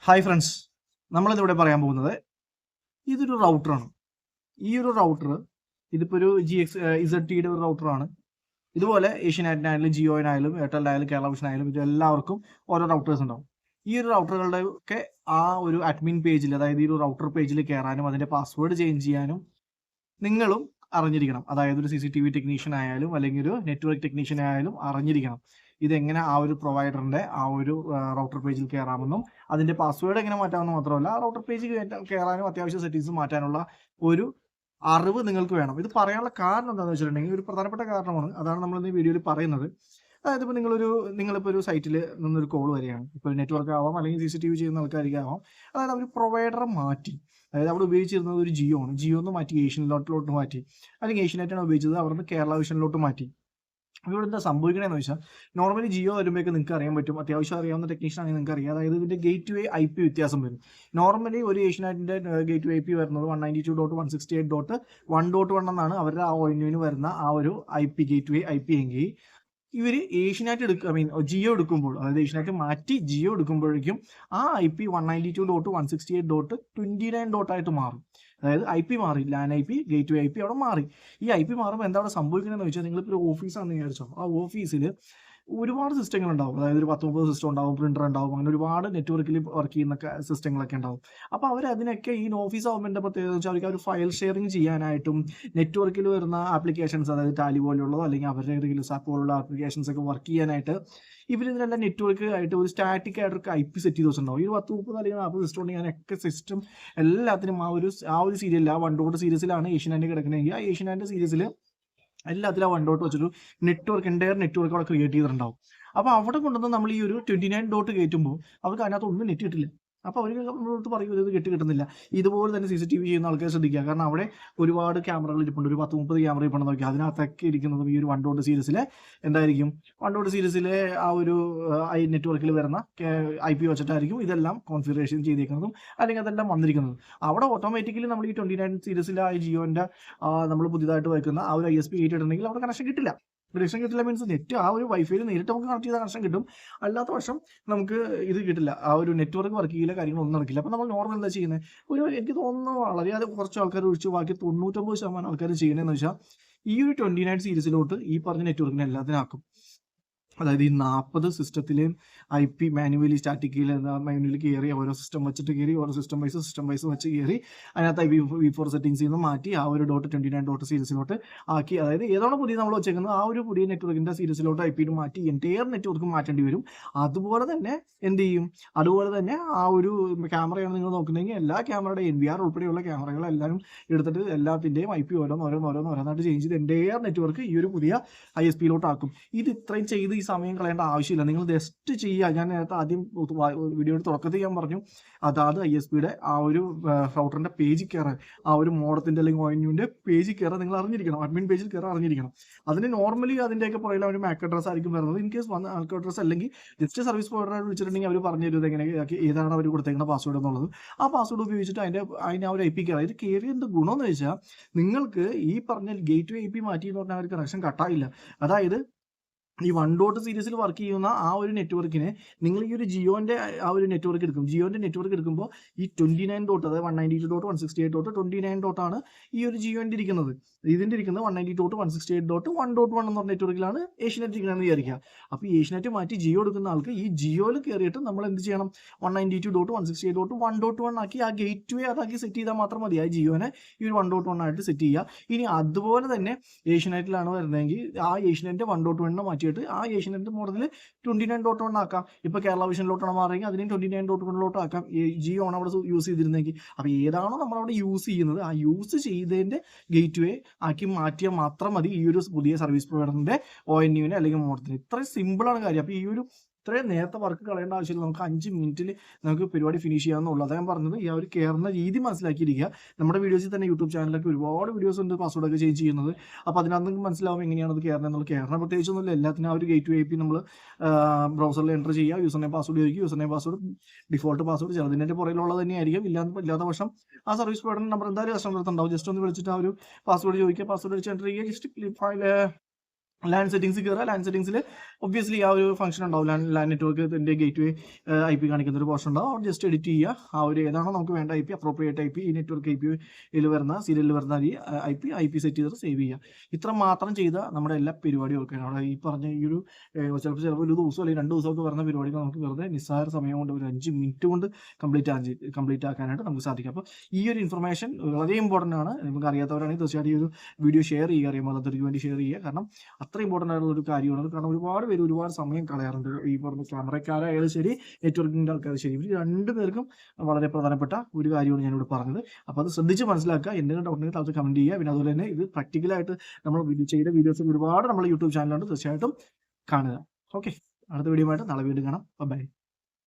Hi friends, നമ്മളിതിവിടെ പറയാൻ പോകുന്നത് ഇതൊരു റൗട്ടറാണ്. ഈ ഒരു റൗട്ടർ ഇതിപ്പോൾ ഒരു ZTയുടെ ഒരു റൗട്ടറാണ്. ഇതുപോലെ ഏഷ്യനെറ്റിനായാലും ജിയോനായാലും എയർടെലിനായാലും കേരള വിഷനായാലും ഇത് എല്ലാവർക്കും ഓരോ റൗട്ടേഴ്സ് ഉണ്ടാവും. ഈ ഒരു റൗട്ടറുകളുടെ ഒക്കെ ആ ഒരു അഡ്മിൻ പേജിൽ, അതായത് ഈ ഒരു റൗട്ടർ പേജിൽ കയറാനും അതിൻ്റെ പാസ്വേഡ് ചേഞ്ച് ചെയ്യാനും നിങ്ങളും അറിഞ്ഞിരിക്കണം. അതായത് ഒരു CCTV ടെക്നീഷ്യൻ ആയാലും അല്ലെങ്കിൽ ഒരു നെറ്റ്വർക്ക് ടെക്നീഷ്യൻ ആയാലും അറിഞ്ഞിരിക്കണം ഇതെങ്ങനെ ആ ഒരു പ്രൊവൈഡറിൻ്റെ ആ ഒരു റൗട്ടർ പേജിൽ കയറാമെന്നും അതിൻ്റെ പാസ്വേഡ് എങ്ങനെ മാറ്റാമെന്ന് മാത്രമല്ല ആ റൗട്ടർ പേജിൽ കയറാനും അത്യാവശ്യം സെറ്റിങ്സ് മാറ്റാനുള്ള ഒരു അറിവ് നിങ്ങൾക്ക് വേണം. ഇത് പറയാനുള്ള കാരണം എന്താണെന്ന് വെച്ചിട്ടുണ്ടെങ്കിൽ ഒരു പ്രധാനപ്പെട്ട കാരണമാണ്. അതാണ് നമ്മൾ ഇന്ന് വീഡിയോയിൽ പറയുന്നത്. അതായത് ഇപ്പോൾ നിങ്ങളിപ്പോൾ ഒരു സൈറ്റിൽ നിന്നൊരു കോൾ വരികയാണ്. ഇപ്പോൾ നെറ്റ്വർക്ക് ആവാം, അല്ലെങ്കിൽ CCTV ചെയ്യുന്ന ആൾക്കാർക്കാവാം. അതായത് അവർ പ്രൊവൈഡറെ മാറ്റി, അതായത് അവിടെ ഉപയോഗിച്ചിരുന്നത് ഒരു ജിയോ ആണ്, ജിയോ ഒന്ന് മാറ്റി ഏഷ്യനെറ്റിലോട്ട് മാറ്റി, അല്ലെങ്കിൽ ഏഷ്യനെറ്റാണ് ഉപയോഗിച്ചത്, അവിടുന്ന് കേരള വിഷനിലോട്ട് മാറ്റി. ഇവിടെ എന്താ സംഭവിക്കണമെന്ന് വെച്ചാൽ, നോർമലി ജിയോ വരുമ്പോഴേക്ക് നിങ്ങൾക്ക് അറിയാൻ പറ്റും, അത്യാവശ്യം അറിയാവുന്ന ടെക്നീഷ്യൻ ആണെങ്കിൽ നിങ്ങൾക്ക് അറിയാം. അതായത് ഇതിൻ്റെ ഗേറ്റ് വേ IP വ്യത്യാസം വരും. നോർമലി ഒരു ഏഷ്യനെറ്റിൻ്റെ ഗേറ്റ് വേ IP വരുന്നത് 192.168.1.1 എന്നാണ് അവരുടെ ആ ONU വരുന്ന ആ ഒരു ഗേറ്റ് വേ IP എങ്കിൽ ഇവർ ഏഷ്യനെറ്റ് ജിയോ എടുക്കുമ്പോൾ, അതായത് ഏഷ്യനെറ്റ് മാറ്റി ജിയോ എടുക്കുമ്പോഴേക്കും ആ IP 192.168.29 ആയിട്ട് മാറും. അതായത് IP മാറി, LAN IP, ഗേറ്റ് വേ IP അവിടെ മാറി. ഈ IP മാറുമ്പോൾ എന്താ അവിടെ സംഭവിക്കുന്നതെന്ന് വെച്ചാൽ, നിങ്ങളിപ്പോൾ ഒരു ഓഫീസാണെന്ന് വിചാരിച്ചോ, ആ ഓഫീസിൽ ഒരുപാട് സിസ്റ്റങ്ങൾ ഉണ്ടാവും. അതായത് ഒരു 10-30 സിസ്റ്റം ഉണ്ടാവും, പ്രിന്റർ ഉണ്ടാവും, അങ്ങനെ ഒരുപാട് നെറ്റ്വർക്കിൽ വർക്ക് ചെയ്യുന്ന സിസ്റ്റങ്ങളൊക്കെ ഉണ്ടാവും. അപ്പോൾ അവർ അതിനൊക്കെ ഈ ഓഫീസ് ആകുമ്പോൾ എൻ്റെ പ്രത്യേകത വെച്ചാൽ അവർക്ക് ഒരു ഫയൽ ഷെയറിങ് ചെയ്യാനായിട്ടും നെറ്റ്വർക്കിൽ വരുന്ന ആപ്ലിക്കേഷൻസ്, അതായത് ടാലി പോലുള്ളതോ അല്ലെങ്കിൽ അവരുടെ ഏതെങ്കിലും SAP പോലുള്ള ആപ്ലിക്കേഷൻസ് ഒക്കെ വർക്ക് ചെയ്യാനായിട്ട് ഇവരിതിനെല്ലാം നെറ്റ്വർക്ക് ആയിട്ട് ഒരു സ്റ്റാറ്റിക് ആയിട്ടൊരു IP സെറ്റ് ചെയ്ത് വെച്ചിട്ടുണ്ടാവും. ഈ 10-30 അല്ലെങ്കിൽ 40 സിസ്റ്റം ഉണ്ടെങ്കിൽ അതിനൊക്കെ സിസ്റ്റം എല്ലാത്തിനും ആ ഒരു സീരിയൽ, ആ 1.0 സീരീസിലാണ് ഏഷ്യനെറ്റ് കിടക്കണമെങ്കിൽ ആ ഏഷ്യനെറ്റ് സീരീസിൽ എല്ലാത്തിലും 1.0 വെച്ചൊരു എൻ്റയർ നെറ്റ്വർക്ക് അവിടെ ക്രിയേറ്റ് ചെയ്തിട്ടുണ്ടാവും. അപ്പോൾ അവിടെ കൊണ്ടുവന്ന് നമ്മൾ ഈ ഒരു 29 കയറ്റുമ്പോൾ അവർക്ക് അതിനകത്ത് ഒന്നും നെറ്റ് കിട്ടില്ല. അപ്പോൾ അവർ നമ്മളോട് പറയും ഇത് കിട്ടുന്നില്ല. ഇതുപോലെ തന്നെ CCTV ചെയ്യുന്ന ആൾക്കാർ ശ്രദ്ധിക്കുക. കാരണം അവിടെ ഒരുപാട് ക്യാമറകൾ ഇരിപ്പുണ്ട്, ഒരു 10-30 ക്യാമറ ഇരിപ്പുണ്ടെന്ന് നോക്കി അതിനകത്തൊക്കെ ഇരിക്കുന്നതും ഈ ഒരു 1.0 സീരീസിലെ എന്തായിരിക്കും, 1.0 സീരീസിലെ ആ ഒരു നെറ്റ്വർക്കിൽ വരുന്ന IP വെച്ചിട്ടായിരിക്കും ഇതെല്ലാം കോൺഫിഗറേഷൻ ചെയ്തേക്കുന്നതും അല്ലെങ്കിൽ അതെല്ലാം വന്നിരിക്കുന്നതും. അവിടെ ഓട്ടോമാറ്റിക്കലി നമ്മൾ ഈ 29 സീരീസിലെ ആ ജിയോൻ്റെ നമ്മൾ പുതിയതായിട്ട് വയ്ക്കുന്ന ആ ഒരു ISP ഇട്ടിട്ടുണ്ടെങ്കിൽ അവിടെ കണക്ഷൻ കിട്ടില്ല. കണക്ഷൻ കിട്ടില്ല മീൻസ് നെറ്റ് ആ ഒരു വൈഫൈയിൽ നേരിട്ട് നമുക്ക് കണക്ട് ചെയ്താൽ കണക്ഷൻ കിട്ടും, അല്ലാത്ത പക്ഷം നമുക്ക് ഇത് കിട്ടില്ല, ആ ഒരു നെറ്റ്വർക്ക് വർക്ക് ചെയ്യില്ല, കാര്യങ്ങളൊന്നും നടക്കില്ല. അപ്പോൾ നമ്മൾ നോർമൽ എന്താ ചെയ്യുന്നത്, എനിക്ക് തോന്നുന്നു വളരെയധികം കുറച്ച് ആൾക്കാർ ഒഴിച്ച് ബാക്കി 99% ആൾക്കാർ ചെയ്യുന്നതെന്ന് വെച്ചാൽ ഈ ഒരു 29 സീരീസിലോട്ട് ഈ പറഞ്ഞ നെറ്റ്വർക്കിനെ എല്ലാത്തിനും ആക്കും. അതായത് ഈ 40 സിസ്റ്റത്തിലെയും IP മാനുവലി സ്റ്റാറ്റിക്കിൽ മാനുവലി കയറി ഓരോ സിസ്റ്റം വെച്ചിട്ട് കയറി ഓരോ സിസ്റ്റം വൈസ് വെച്ച് കയറി അതിനകത്ത് V4 സെറ്റിംഗ്സിൽ നിന്ന് മാറ്റി ആ ഒരു .29 സീരീസിലോട്ട് ആക്കി, അതായത് ഏതാണോ പുതിയ നമ്മൾ വെച്ചേക്കുന്നത് ആ ഒരു പുതിയ നെറ്റ്വർക്കിൻ്റെ സീരീസിലോട്ട് IP മാറ്റി എൻ്റയർ നെറ്റ്വർക്ക് മാറ്റേണ്ടി വരും. അതുപോലെ തന്നെ എന്ത് ചെയ്യും, അതുപോലെ തന്നെ ആ ഒരു ക്യാമറയാണ് നിങ്ങൾ നോക്കുന്നതെങ്കിൽ എല്ലാ ക്യാമറയുടെ NVR ഉൾപ്പെടെയുള്ള ക്യാമറകളെല്ലാവരും എടുത്തിട്ട് എല്ലാത്തിൻ്റെയും IP ഓരോന്നായിട്ട് ചേഞ്ച് ചെയ്ത് എൻ്റയർ നെറ്റ്വർക്ക് ഈ ഒരു പുതിയ ISPയിലോട്ട് ആക്കും. ഇത് ഇത്രയും ചെയ്ത് ഈ സമയം കളയേണ്ട ആവശ്യമില്ല. നിങ്ങൾ ജസ്റ്റ് ചെയ്യുക. ഞാൻ നേരത്തെ ആദ്യം വീഡിയോയുടെ തുടക്കത്തിൽ ഞാൻ പറഞ്ഞു, അതാത് ISPയുടെ ആ ഒരു റൗട്ടറിൻ്റെ പേജിൽ കയറാൻ, ആ ഒരു മോഡത്തിൻ്റെ അല്ലെങ്കിൽ ONUവിൻ്റെ പേജിൽ കയറാൻ നിങ്ങൾ അറിഞ്ഞിരിക്കണം, അഡ്മിൻ പേജിൽ കയറാൻ അറിഞ്ഞിരിക്കണം. അതിന് നോർമലി അതിൻ്റെയൊക്കെ പുറകിൽ ഒരു MAC അഡ്രസ് ആയിരിക്കും വരുന്നത്. ഇൻ കേസ് വന്ന MAC അഡ്രസ് അല്ലെങ്കിൽ ജസ്റ്റ് സർവീസ് പ്രൊവൈഡറായിട്ട് വിളിച്ചിട്ടുണ്ടെങ്കിൽ അവർ പറഞ്ഞു തരുന്നത് എങ്ങനെ ഏതാണ് അവർ കൊടുത്തേക്കുന്ന പാസ്വേഡ് എന്നുള്ളത്. ആ പാസ്വേഡ് ഉപയോഗിച്ചിട്ട് അതിന് ആ ഒരു IP കയറാം. ഇത് കയറിയത് ഗുണമെന്ന് വെച്ചാൽ നിങ്ങൾക്ക് ഈ പറഞ്ഞ ഗേറ്റ് വേ IP മാറ്റി എന്ന് പറഞ്ഞാൽ അവർ കണക്ഷൻ കട്ടായില്ല. അതായത് ഈ 1.0 സീരീസിൽ വർക്ക് ചെയ്യുന്ന ആ ഒരു നെറ്റ്വർക്കിനെ നിങ്ങൾ ഈ ഒരു ജിയോൻ്റെ ആ ഒരു നെറ്റ്വർക്ക് എടുക്കും. ജിയോൻ്റെ നെറ്റ്വർക്ക് എടുക്കുമ്പോൾ ഈ 29 അതായത് 192.168.29 ഈ ഒരു ജിയോൻ്റെ ഇരിക്കുന്നത്. ഇതിൻ്റെ ഇരിക്കുന്നത് 192.168.1.1 എന്ന് പറഞ്ഞ നെറ്റ്വർക്കിലാണ് ഏഷ്യനെറ്റ് ഇരിക്കുന്നതെന്ന് വിചാരിക്കുക. അപ്പോൾ ഈ ഏഷ്യനെറ്റ് മാറ്റി ജിയോ എടുക്കുന്ന ആൾക്ക് ഈ ജിയോയിൽ കയറിയിട്ട് നമ്മൾ എന്ത് ചെയ്യണം, 192.168.1.1 ആക്കി ആ ഗേറ്റ് വേ അതാക്കി സെറ്റ് ചെയ്താൽ മാത്രം മതി. ആ ജിയോനെ ഈ ഒരു 1.1 ആയിട്ട് സെറ്റ് ചെയ്യുക. ഇനി അതുപോലെ തന്നെ ഏഷ്യനെറ്റിലാണ് വരുന്നതെങ്കിൽ ആ ഏഷ്യനെറ്റ് 1.1 മാറ്റി ആ ഏഷ്യനെറ്റ് മോഡലിൽ 29.1 ആക്കാം. ഇപ്പോൾ കേരള വിഷനിലോട്ടാണ് മാറിയെങ്കിൽ അതിനെ 29.1 ആക്കാം. ജിയോ ആണ് അവിടെ യൂസ് ചെയ്തിരുന്നെങ്കിൽ. അപ്പോൾ ഏതാണോ നമ്മളവിടെ യൂസ് ചെയ്യുന്നത് ആ യൂസ് ചെയ്തതിൻ്റെ ഗേറ്റ് വേ ആക്കി മാറ്റിയാൽ മാത്രം മതി ഈ ഒരു പുതിയ സർവീസ് പ്രൊവൈഡറിൻ്റെ ONUവിനെ അല്ലെങ്കിൽ മോഡത്തിന്. ഇത്രയും സിമ്പിളാണ് കാര്യം. അപ്പോൾ ഈ ഒരു ഇത്രയും നേരത്തെ വർക്ക് കളയേണ്ട ആവശ്യമില്ല. നമുക്ക് 5 മിനിറ്റിൽ നമുക്ക് പരിപാടി ഫിനിഷ് ചെയ്യാമെന്നുള്ളത്. അതാണ് പറഞ്ഞത്. ഈ ഒരു കയറുന്ന രീതി മനസ്സിലാക്കിയിരിക്കുക. നമ്മുടെ വീഡിയോസിൽ തന്നെ യൂട്യൂബ് ചാനലൊക്കെ ഒരുപാട് വീഡിയോസ് ഉണ്ട് പാസ്വേഡൊക്കെ ചേഞ്ച് ചെയ്യുന്നത്. അപ്പോൾ അതിനകത്ത് മനസ്സിലാവും എങ്ങനെയാണ് അത് കയറുന്നത് എന്നുള്ളത്. കയറണം പ്രത്യേകിച്ചൊന്നുമില്ല. എല്ലാത്തിനും ആ ഒരു ഗേറ്റ് വേ IP നമ്മൾ ബ്രൗസറിൽ എൻ്റർ ചെയ്യുക, യൂസറിനെ പാസ്വേഡ് ചോദിക്കുക, യൂസറിനെ പാസ്വേഡ് ഡിഫോൾട്ട് പാസ്വേഡ് ചിലതിൻ്റെ പുറകിലുള്ളത് തന്നെയായിരിക്കും. ഇല്ലാത്ത പക്ഷം ആ സർവീസ് പ്രൊവൈഡറിൻ്റെ നമ്പർ എന്തായാലും കസ്റ്റമർ അടുത്തുണ്ടാവും. ജസ്റ്റ് ഒന്ന് വിളിച്ചിട്ട് ആ ഒരു പാസ്വേഡ് ചോദിക്കുക, പാസ്വേഡ് വെച്ച് എൻ്റർ ചെയ്യുക, ജസ്റ്റ് ഫയൽ ലാൻ സെറ്റിംഗ്സ് കയറുക. ലാൻ സെറ്റിംഗ്സിൽ ഒബ്വിയസ്ലി ആ ഒരു ഫംഗ്ഷൻ ഉണ്ടാവും. ലാൻ നെറ്റ്വർക്കിൻ്റെ ഗേറ്റ് ഐ പി കാണിക്കുന്ന ഒരു പോർഷൻ ഉണ്ടാവും. അവിടെ ജസ്റ്റ് എഡിറ്റ് ചെയ്യുക. ആ ഒരു ഏതാണോ നമുക്ക് വേണ്ട I P, appropriate I P, ഈ നെറ്റ്വർക്ക് ഐ പിയിൽ വരുന്ന സീരിയലിൽ വരുന്ന ഐ പി സെറ്റ് ചെയ്തിട്ട് സേവ് ചെയ്യുക. ഇത്ര മാത്രം ചെയ്താൽ നമ്മുടെ എല്ലാ പരിപാടിയും ഒക്കെ അവിടെ ഈ പറഞ്ഞ ഈ ഒരു ചിലപ്പോൾ ഒരു ദിവസം അല്ലെങ്കിൽ 2 ദിവസമൊക്കെ വരുന്ന പരിപാടികൾ നമുക്ക് വെറുതെ നിസ്സാര സമയം കൊണ്ട് ഒരു 5 മിനിറ്റ് കൊണ്ട് കംപ്ലീറ്റ് ആക്കാനായിട്ട് നമുക്ക് സാധിക്കും. അപ്പോൾ ഈ ഒരു ഇൻഫർമേഷൻ വളരെ ഇമ്പോർട്ടൻ്റ് ആണ്. നമുക്ക് അറിയാത്തവരാണെങ്കിൽ തീർച്ചയായിട്ടും ഈ ഒരു വീഡിയോ ഷെയർ ചെയ്യുക, അറിയാമല്ലാത്തവർക്ക് വേണ്ടി ഷെയർ ചെയ്യുക. കാരണം അത്ര ഇമ്പോർട്ടൻ്റ് ആയിട്ടുള്ള ഒരു കാര്യമാണ്. കാരണം ഒരുപാട് പേര് ഒരുപാട് സമയം കളയാറുണ്ട്. ഈ പറഞ്ഞ ക്യാമറക്കാരായാലും ശരി, നെറ്റ്വർക്കിൻ്റെ ആൾക്കാരും ശരി, ഇവർ 2 പേർക്കും വളരെ പ്രധാനപ്പെട്ട ഒരു കാര്യമാണ് ഞാനിവിടെ പറഞ്ഞത്. അപ്പോൾ അത് ശ്രദ്ധിച്ച് മനസ്സിലാക്കുക. എന്തെങ്കിലും ഡൗട്ട് ഉണ്ടെങ്കിൽ താഴത്ത് കമൻറ്റ് ചെയ്യുക. പിന്നെ അതുപോലെ തന്നെ ഇത് പ്രാക്ടിക്കലായിട്ട് നമ്മൾ ചെയ്ത വീഡിയോസ് ഒരുപാട് നമ്മുടെ യൂട്യൂബ് ചാനലുണ്ട്, തീർച്ചയായിട്ടും കാണുക. ഓക്കെ, അടുത്ത വീഡിയോ ആയിട്ട് നാളെ വീണ്ടും കാണാം. ബൈ.